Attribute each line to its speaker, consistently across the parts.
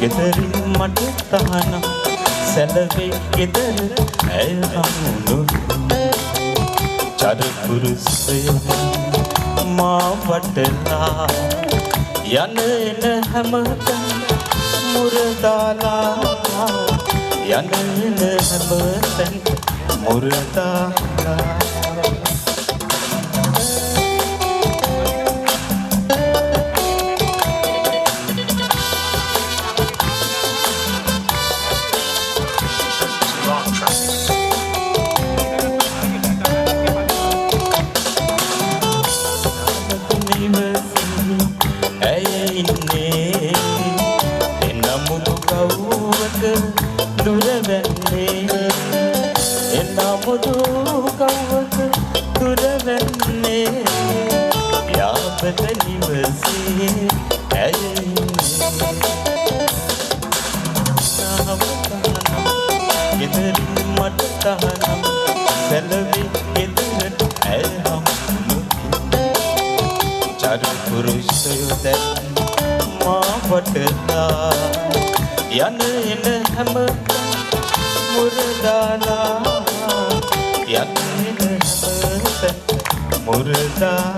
Speaker 1: ගෙදරින් මට තහනම් සැලවේ ගෙදර ඇය හමුණු චරපුරුෂය මා වටලා යන එන හැමතැන මුරදාලා යන එන හැමතැන මුරදාලා යන එන හැම මුරදාලා යන එන හැම මුරදාලා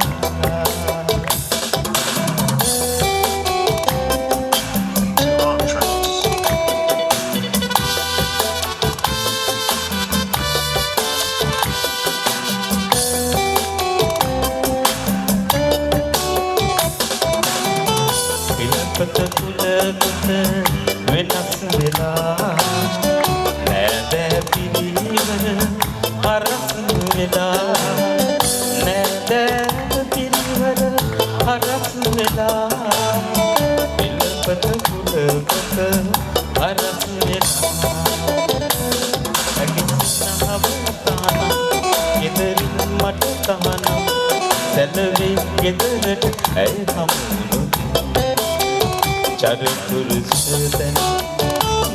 Speaker 1: චරපුරුෂයන්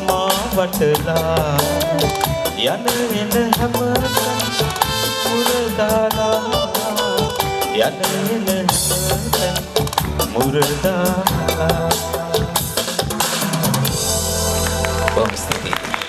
Speaker 1: මා වටලා යන එන හැමතැන මුරදාලා යන එන හැමතැන මුරදාලා. බොහොම ස්තුතියි.